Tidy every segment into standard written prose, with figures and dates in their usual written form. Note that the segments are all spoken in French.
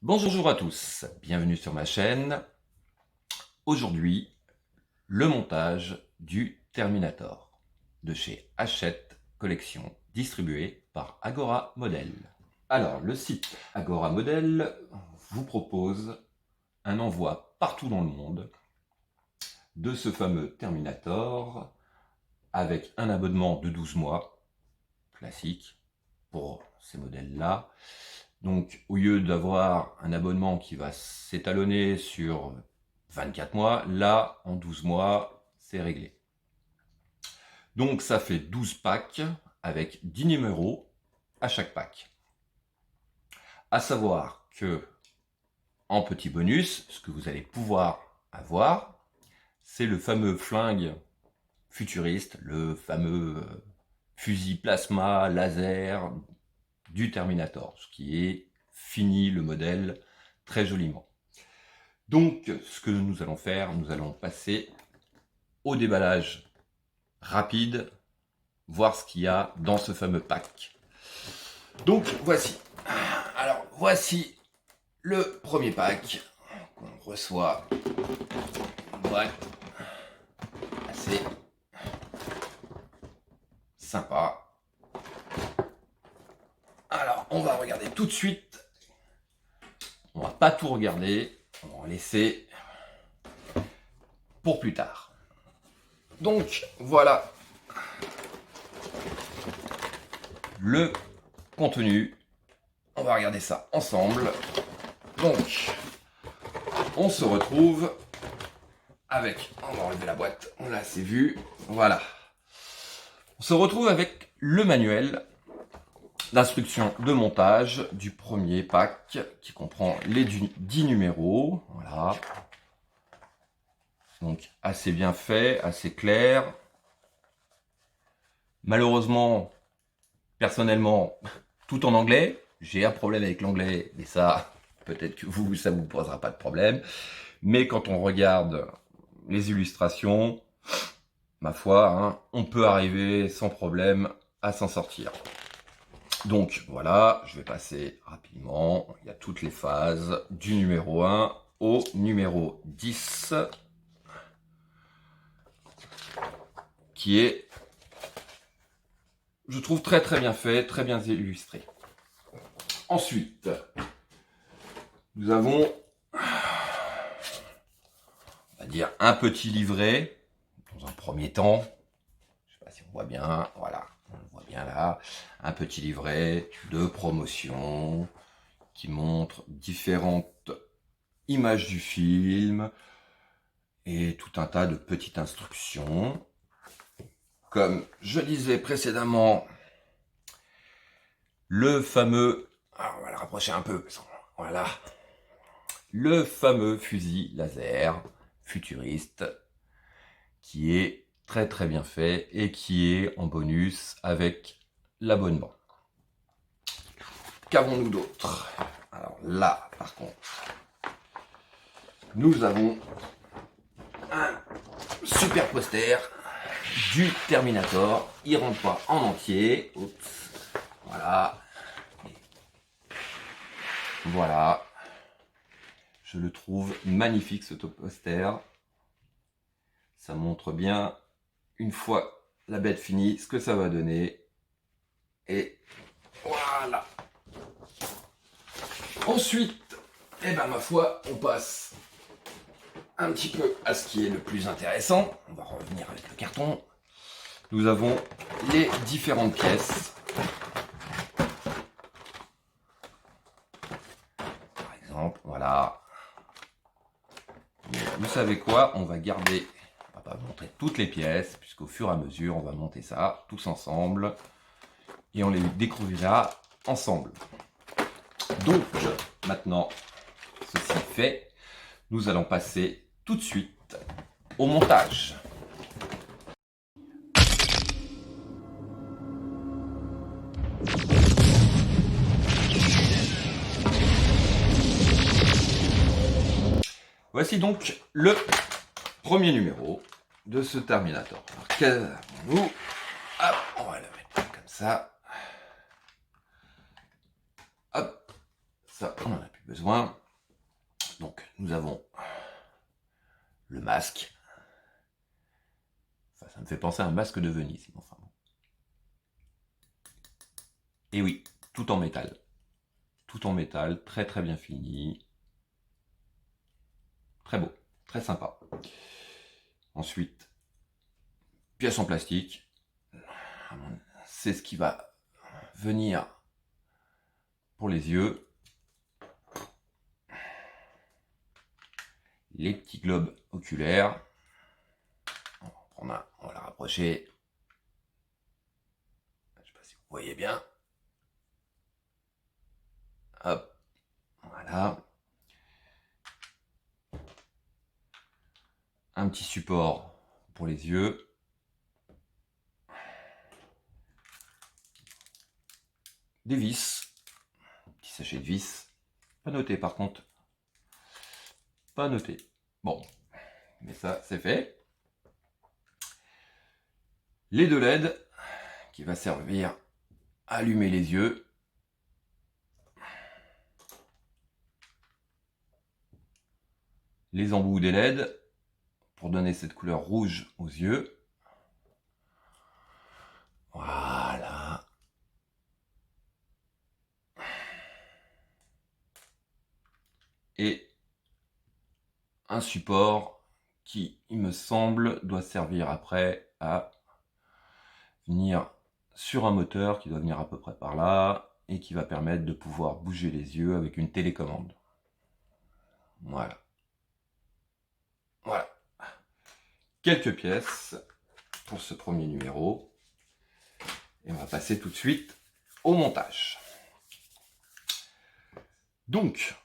Bonjour à tous, bienvenue sur ma chaîne. Aujourd'hui, le montage du Terminator de chez Hachette Collection, distribué par Agora Model. Alors, le site Agora Model vous propose un envoi partout dans le monde de ce fameux Terminator avec un abonnement de 12 mois, classique pour ces modèles-là. Donc, au lieu d'avoir un abonnement qui va s'étalonner sur 24 mois, là, en 12 mois, c'est réglé. Donc, ça fait 12 packs avec 10 numéros à chaque pack. À savoir que, en petit bonus, ce que vous allez pouvoir avoir, c'est le fameux flingue futuriste, le fameux fusil plasma laser du Terminator, ce qui est fini le modèle très joliment. Donc, ce que nous allons faire, nous allons passer au déballage rapide, voir ce qu'il y a dans ce fameux pack. Donc, voici. Alors, voici le premier pack qu'on reçoit. Ouais, assez sympa. Alors, on va regarder tout de suite. On va pas tout regarder. On va laisser pour plus tard. Donc, voilà le contenu. On va regarder ça ensemble. Donc, on se retrouve avec... On va enlever la boîte. On l'a assez vu. Voilà. On se retrouve avec le manuel d'instruction de montage du premier pack qui comprend les 10 numéros. Voilà. Donc, assez bien fait, assez clair. Malheureusement, personnellement, tout en anglais. J'ai un problème avec l'anglais, mais ça, peut-être que vous, ça vous posera pas de problème. Mais quand on regarde les illustrations, ma foi, hein, on peut arriver sans problème à s'en sortir. Donc voilà, je vais passer rapidement. Il y a toutes les phases du numéro 1 au numéro 10, qui est, je trouve, très très bien fait, très bien illustré. Ensuite, nous avons, on va dire, un petit livret, dans un premier temps. Je ne sais pas si on voit bien, voilà, on le voit bien là. Un petit livret de promotion qui montre différentes images du film et tout un tas de petites instructions. Comme je disais précédemment, le fameux, on va le rapprocher un peu, voilà, le fameux fusil laser futuriste qui est très très bien fait et qui est en bonus avec l'abonnement. Qu'avons-nous d'autre? Alors là, par contre, nous avons un super poster du Terminator. Il rentre pas en entier. Oups. Voilà. Voilà. Je le trouve magnifique ce poster. Ça montre bien, une fois la bête finie, ce que ça va donner. Et voilà. Ensuite, eh ben ma foi, on passe un petit peu à ce qui est le plus intéressant. On va revenir avec le carton. Nous avons les différentes pièces. Par exemple, voilà. Mais vous savez quoi? On va garder, on va pas montrer toutes les pièces, puisqu'au fur et à mesure, on va monter ça tous ensemble. Et on les découvrira ensemble. Donc, maintenant, ceci fait, nous allons passer tout de suite au montage. Voici donc le premier numéro de ce Terminator. Alors, qu'avons-nous? Hop, on va le mettre comme ça. Hop, ça, on n'en a plus besoin. Donc, nous avons le masque. Enfin, ça me fait penser à un masque de Venise. Enfin, bon. Et oui, tout en métal. Tout en métal, très très bien fini. Très beau, très sympa. Ensuite, pièce en plastique. C'est ce qui va venir pour les yeux. Les petits globes oculaires. On va en prendre un, on va la rapprocher. Je ne sais pas si vous voyez bien. Hop, voilà. Un petit support pour les yeux. Des vis. Petit sachet de vis. Pas noté par contre. Pas noté. Bon, mais ça c'est fait. Les deux LED qui va servir à allumer les yeux. Les embouts des LED pour donner cette couleur rouge aux yeux. Voilà. Et un support qui, il me semble, doit servir après à venir sur un moteur qui doit venir à peu près par là et qui va permettre de pouvoir bouger les yeux avec une télécommande. Voilà. Voilà. Quelques pièces pour ce premier numéro. Et on va passer tout de suite au montage. Donc,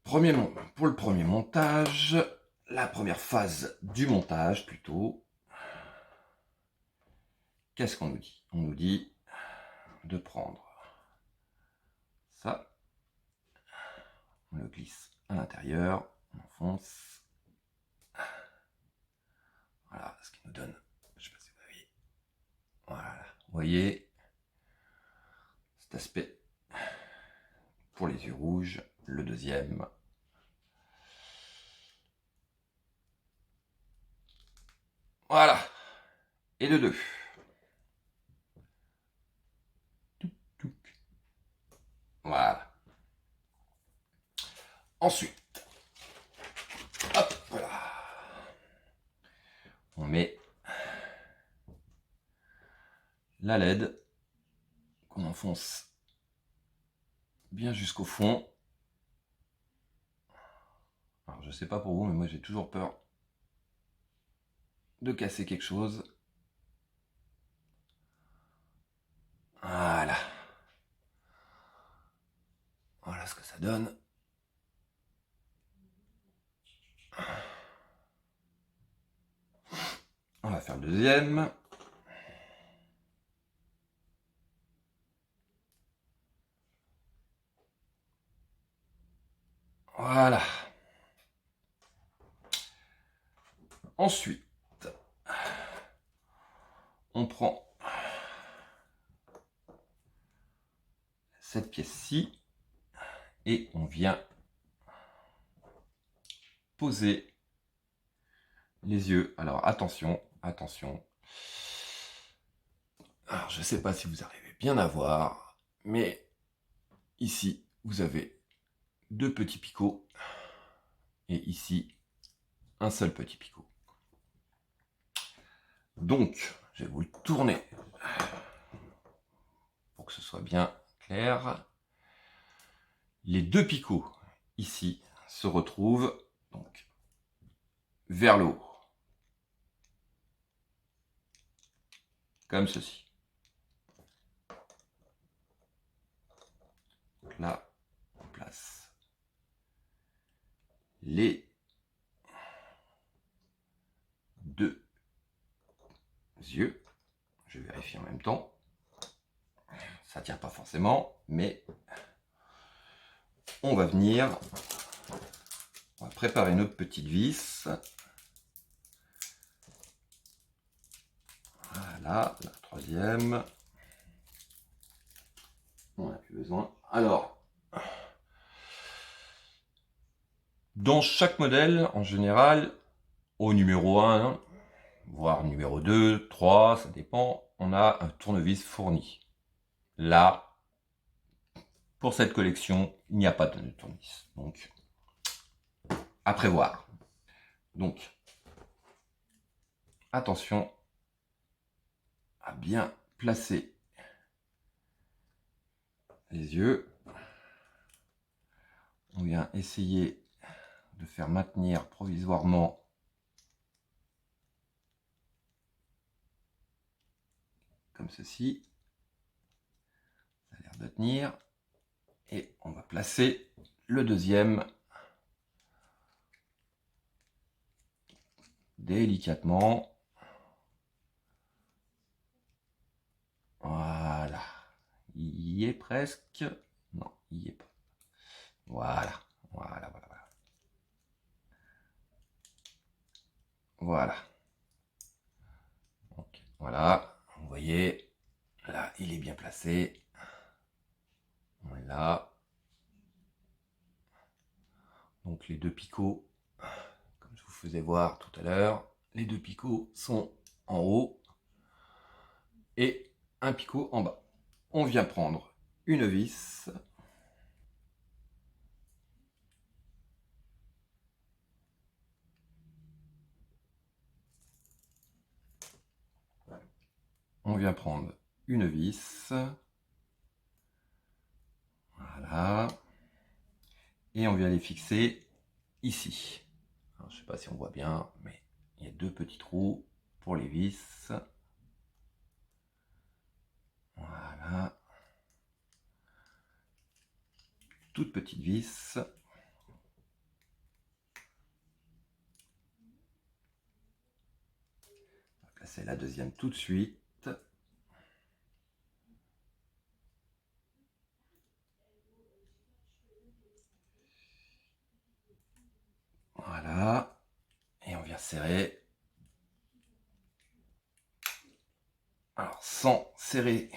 pour le premier montage, la première phase du montage plutôt, qu'est-ce qu'on nous dit? On nous dit de prendre ça, on le glisse à l'intérieur, on enfonce. Voilà ce qui nous donne, je ne sais pas si vous voyez, voilà, vous voyez cet aspect pour les yeux rouges, le deuxième. Voilà, et le 2. Voilà. Ensuite, hop, voilà. On met la LED qu'on enfonce bien jusqu'au fond. Alors, je sais pas pour vous, mais moi j'ai toujours peur de casser quelque chose. Voilà. Voilà ce que ça donne. On va faire le deuxième. Voilà. Ensuite, on prend cette pièce-ci et on vient poser les yeux. Alors attention, attention. Alors je ne sais pas si vous arrivez bien à voir, mais ici vous avez deux petits picots et ici un seul petit picot. Donc je vais vous le tourner pour que ce soit bien clair. Les deux picots ici se retrouvent donc vers le haut, comme ceci. Donc là, on place les deux yeux. Je vérifie en même temps. Ça tient pas forcément, mais on va venir. On va préparer notre petite vis. Voilà, la troisième. On n'a plus besoin. Alors, Dans chaque modèle, en général, au numéro 1, voire numéro 2, 3, ça dépend, on a un tournevis fourni. Là, pour cette collection, il n'y a pas de tournevis. Donc, à prévoir. Donc, attention à bien placer les yeux. On vient essayer de faire maintenir provisoirement comme ceci. Ça a l'air de tenir. Et on va placer le deuxième délicatement. Voilà. Il y est presque. Non, il n'y est pas. Voilà. Voilà, voilà, voilà. Voilà. Donc, voilà. Vous voyez, là, il est bien placé. On est là. Donc, les deux picots, comme je vous faisais voir tout à l'heure, les deux picots sont en haut et un picot en bas. On vient prendre une vis. On vient prendre une vis. Voilà. Et on vient les fixer ici. Alors, je ne sais pas si on voit bien, mais il y a deux petits trous pour les vis. Voilà. Toute petite vis. On va placer la deuxième tout de suite. Voilà. Et on vient serrer. Alors, sans serrer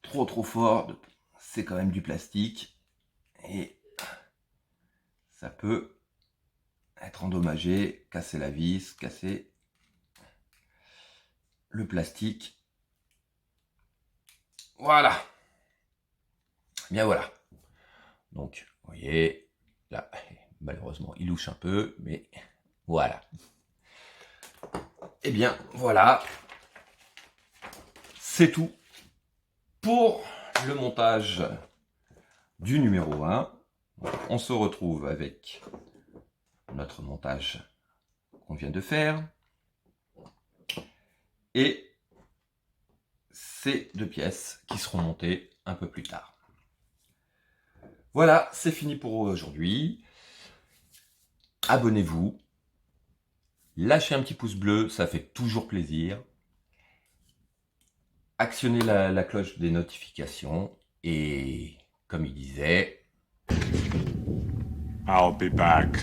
trop fort, c'est quand même du plastique. Et ça peut être endommagé, casser la vis, casser le plastique. Voilà. Bien voilà. Donc, vous voyez, là, malheureusement, il louche un peu, mais voilà. Eh bien, voilà. C'est tout pour le montage du numéro 1. On se retrouve avec notre montage qu'on vient de faire. Et ces deux pièces qui seront montées un peu plus tard. Voilà, c'est fini pour aujourd'hui. Abonnez-vous. Lâchez un petit pouce bleu, ça fait toujours plaisir. Actionnez la cloche des notifications. Et comme il disait... I'll be back.